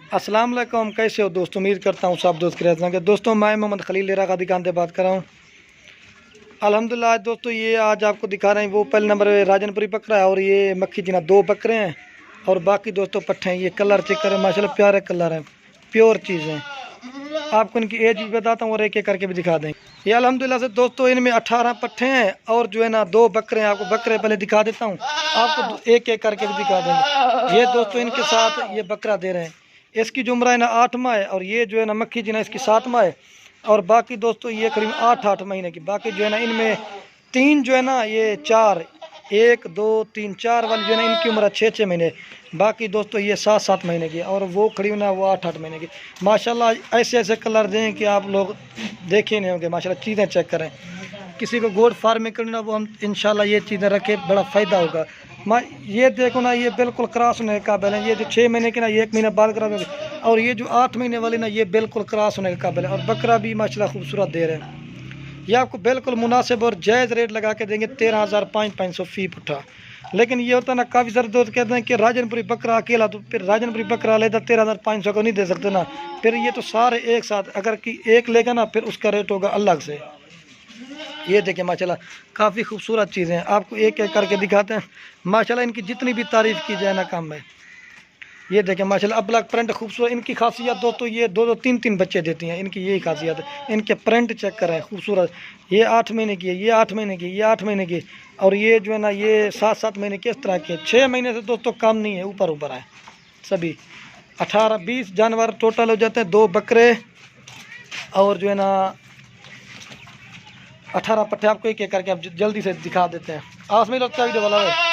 अस्सलाम वालेकुम, कैसे हो दोस्तों। उम्मीद करता हूँ सब दोस्त खैरियत होंगे। दोस्तों मैं मोहम्मद खलील लेरा का दुकान से बात कर रहा हूँ। अल्हम्दुलिल्लाह दोस्तों, ये आज आपको दिखा रहे हैं वो पहले नंबर राजनपुरी बकरा है और ये मक्खी जिना 2 बकरे हैं और बाकी दोस्तों पट्ठे हैं। ये कलर चेक करें, माशाल्लाह प्यारे कलर हैं, प्योर चीज़ हैं। आपको इनकी एज भी बताता हूँ और एक एक करके भी दिखा दें। ये अल्हम्दुलिल्लाह से दोस्तों इनमें 18 पट्ठे हैं और जो है ना 2 बकरे हैं। आपको बकरे पहले दिखा देता हूँ, आपको एक एक करके भी दिखा देंगे। ये दोस्तों इनके साथ ये बकरा दे रहे हैं। इसकी जो उम्र है ना 8 माह है और ये जो है ना मक्खी जी ना इसकी 7 माह है और बाकी दोस्तों ये करीब 8 महीने की। बाकी जो है ना इनमें 3 जो है ना ये 4 1 2 3 4 वाली जो है ना इनकी उम्र 6 महीने। बाकी दोस्तों ये 7 महीने की और वो खड़ी ना वो 8 महीने की। माशाल्लाह ऐसे ऐसे कलर दें कि आप लोग देखे नहीं होंगे। माशाल्लाह चीज़ें चेक करें। किसी को गोड फार्मिंग करना वो हम इंशाल्लाह ये चीज़ें रखें, बड़ा फ़ायदा होगा। ये देखो ना, ये बिल्कुल क्रॉस होने के काबिल है। ये जो 6 महीने की ना ये 1 महीना बाद करा होगी और ये जो 8 महीने वाली ना ये बिल्कुल क्रॉस होने के काबिल है। और बकरा भी माशाल्लाह खूबसूरत दे रहे हैं। ये आपको बिल्कुल मुनासिब और जायज़ रेट लगा के देंगे 13,500 फ़ी पुट्ठा। लेकिन ये होता है ना, काफ़ी सारे दोस्त कहते हैं कि राजनपुरी बकरा अकेला, तो फिर राजनपुरी बकरा लेता 13,500 को नहीं दे सकते ना। फिर ये तो सारे एक साथ अगर कि एक लेगा ना फिर उसका रेट होगा अलग से। ये देखिए माशाल्लाह काफ़ी खूबसूरत चीज़ें हैं, आपको एक एक करके दिखाते हैं। माशाल्लाह इनकी जितनी भी तारीफ़ की जाए ना कम है। ये देखें माशाल्लाह अबलग प्रिंट खूबसूरत। इनकी खासियत दोस्तों ये 2 3 3 बच्चे देती हैं, इनकी यही खासियत है। इनके प्रिंट चेक करें खूबसूरत। ये 8 महीने की है, ये 8 महीने की, ये 8 महीने की और ये जो है ना ये 7 महीने की। इस तरह के 6 महीने से दोस्तों कम नहीं है, ऊपर ऊपर है सभी। 18-20 जानवर टोटल हो जाते हैं, 2 बकरे और जो है ना 18 पट्टे। आपको एक एक करके आप जल्दी से दिखा देते हैं। आस में लगता वीडियो वाला है।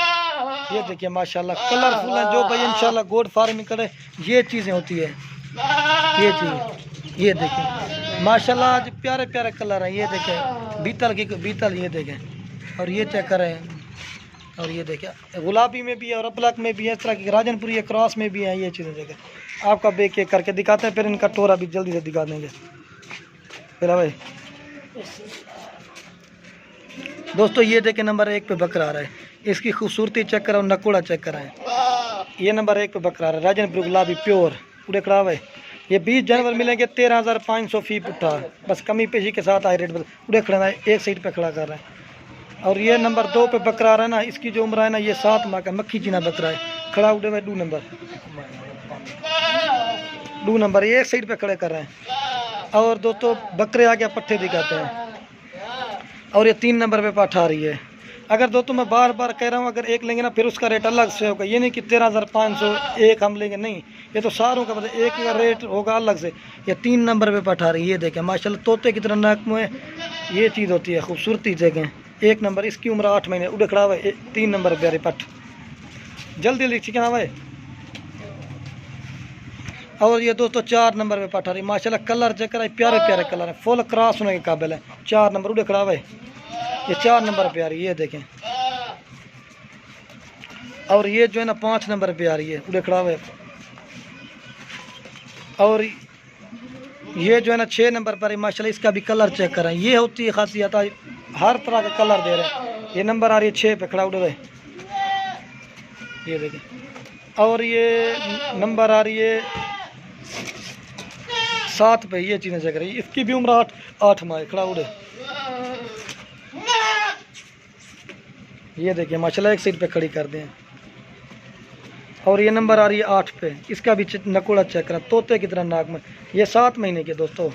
ये देखिए माशाल्लाह कलरफुल है। जो भाई इंशाल्लाह गोड फार्मिंग करे ये चीज़ें होती है। ये चीज़ ये देखें माशाल्लाह आज प्यारे प्यारे कलर हैं। ये देखें बीतल ये देखें और ये चेक करें। और ये देखें गुलाबी में भी है और अबलक में भी है, इस तरह की राजनपुरी क्रॉस में भी है। ये चीज़ें देखें आपका बेक एक करके दिखाते हैं, फिर इनका टोरा भी जल्दी से दिखा देंगे। फिर भाई दोस्तों ये देखें नंबर 1 पे बकरा आ रहा है। इसकी खूबसूरती चेक करो, नकुड़ा चेक कराएं। ये नंबर 1 पे बकरा आ रहा है, राजनपुर गुलाबी प्योर पूरे खड़ा है। ये 20 जानवर मिलेंगे 13,500 फ़ी पुट्ठा, बस कमी पेशी के साथ हाई रेट पूरे खड़ा है। एक साइड पे खड़ा कर रहा है। और ये नंबर 2 पे बकरा आ रहा है ना, इसकी जो उम्र है ना ये 7 माह का मक्खी चीना बकरा है। खड़ा उड़े हुए 2 नंबर ये एक साइड पे खड़े कर रहे हैं। और दोस्तों बकरे आगे पट्ठे दिखाते हैं और ये 3 नंबर पे पाठ आ रही है। अगर दोस्तों मैं बार बार कह रहा हूँ, अगर एक लेंगे ना फिर उसका रेट अलग से होगा। ये नहीं कि 13,500 एक हम लेंगे, नहीं। ये तो सारों का मतलब एक का रेट होगा अलग से। ये 3 नंबर पे पाठ आ रही है। ये देखें माशाल्लाह तोते की तरह नाक में ये चीज़ होती है, खूबसूरती देखें। 1 नंबर इसकी उम्र 8 महीने उड़े खड़ा हुआ है। 3 नंबर प्यारे पट जल्दी लिख क्या हुआ है। और ये दोस्तों 4 नंबर पे पाठ आ रही है। माशाल्लाह कलर चेक करा, प्यारे प्यारे कलर है, फुल क्रॉस होने के काबिल है। 4 नंबर उड़े खड़ा हुआ है। ये 4 नंबर पे आ रही है, ये देखें। और ये जो है ना 5 नंबर पे आ रही है, उड़े खड़ा हुआ है। और ये जो है ना 6 नंबर पर है। माशाल्लाह इसका भी कलर चेक करें। ये होती है खासियत, हर तरह का कलर दे रहे हैं। ये नंबर आ रही है 6 पे खड़ा उड़े हुए, ये देखें। और ये नंबर आ रही है 7 पे, ये चीज़ें चेक रही है। इसकी भी उम्र 8 माह खड़ा उड़े। ये देखिए माशाल्लाह एक साइड पे खड़ी कर दें। और ये नंबर आ रही है 8 पे, इसका भी नकुड़ा चेक करा, तोते की तरह नाक में। ये 7 महीने के दोस्तों।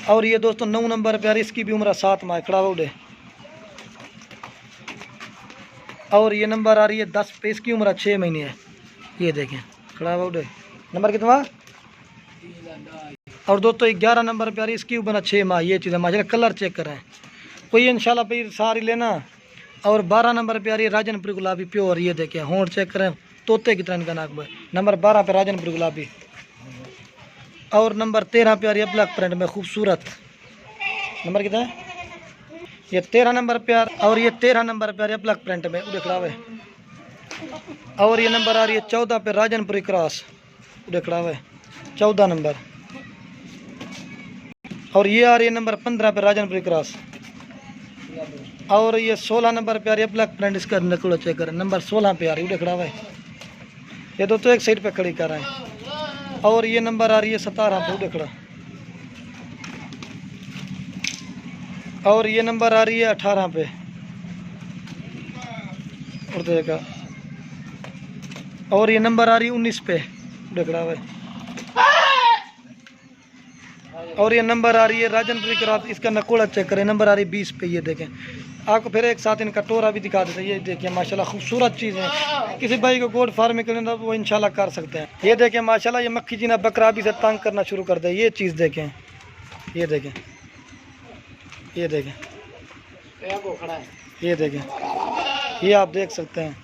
और ये दोस्तों 9 नंबर पे आ रही है, इसकी भी उम्र 7 माह खड़ा उड़े। और ये नंबर आ रही है 10 पे, इसकी उम्र 6 महीने है। ये देखें खड़ा उड़े। नंबर कितना? और दोस्तों 11 नंबर पे आ रही है, इसकी उम्र 6 माह। ये चीज़ है माशाल्लाह कलर चेक करें कोई इंशाल्लाह भाई सारी लेना। और 12 नंबर पे आ रही है राजनपुरी गुलाबी प्योर। ये देखें होंठ चेक करें, तोते की तरह इनका नाक में। नंबर 12 पे राजनपुरी गुलाबी। और नंबर 13 पे आ रही है ब्लैक प्रिंट में खूबसूरत। नंबर कितना है? ये 13 नंबर पे आ। और ये 13 नंबर पे आ रही है ब्लैक प्रिंट में, उड़े खड़ा हुआ है। और ये नंबर आ रही है 14 पे राजनपुरी क्रॉस, उड़े खड़ा हुआ है 14 नंबर। और ये आ रही है नंबर 15 पे राजनपुरी क्रॉस। और ये 16 नंबर पे आ रही है ब्लैक प्रिंट, इसका नकुड़ा चेक करें। नंबर 16 पे आ रही है, उड़े खड़ा हुआ है। ये दोस्तों एक साइड पे खड़ी कर रहे हैं। और ये नंबर आ रही है 17 पे देखड़ा। और ये नंबर आ रही है 18 पे और देखा। और ये नंबर आ रही है 19 पे देखड़ा भाई। और ये नंबर आ रही है राजनपुरी के रात, इसका नकोड़ा चेक करें, नंबर आ रही है 20 पे। ये देखें, आपको फिर एक साथ इनका टोरा भी दिखा देते हैं। ये देखिए माशाल्लाह खूबसूरत चीज़ है। किसी भाई को गोड फार्मिंग करना तो वो इंशाल्लाह कर सकते हैं। ये देखें माशाल्लाह, ये मक्खी जीना बकरा भी से तंग करना शुरू कर दे। ये चीज़ देखें, ये देखें, ये देखें, ये देखें, ये आप देख सकते हैं।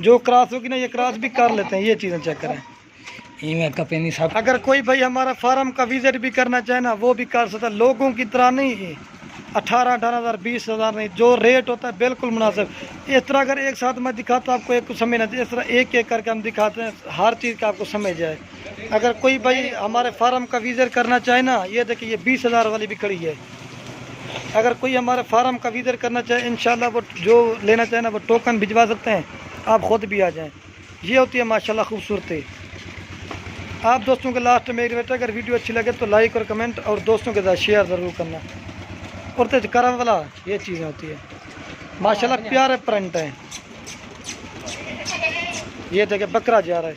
जो क्रॉस होगी ना, ये क्रॉस भी कर लेते हैं। ये चीज़ें चेक करें। अगर कोई भाई हमारा फार्म का विजिट भी करना चाहे ना, वो भी कर सकता है। लोगों की तरह नहीं 18,000 20,000 नहीं, जो रेट होता है बिल्कुल मुनासिब। इस तरह अगर एक साथ मैं दिखाता हूँ आपको, एक को समझना चाहिए। इस तरह एक एक करके हम दिखाते हैं, हर चीज़ का आपको समझ जाए। अगर कोई भाई हमारे फार्म का विजिट करना चाहे ना, ये देखिए ये 20,000 वाली भी खड़ी है। अगर कोई हमारे फार्म का विजिट करना चाहे, इंशाल्लाह वो जो लेना चाहे ना, वो टोकन भिजवा सकते हैं, आप ख़ुद भी आ जाएँ। ये होती है माशाल्लाह खूबसूरती। आप दोस्तों के लास्ट में रिक्वेस्ट, अगर वीडियो अच्छी लगे तो लाइक और कमेंट और दोस्तों के साथ शेयर ज़रूर करना। और तेज करम वाला ये चीज़ें होती है माशाल्लाह, प्यारे प्रिंट हैं। ये देखे बकरा जा रहा है।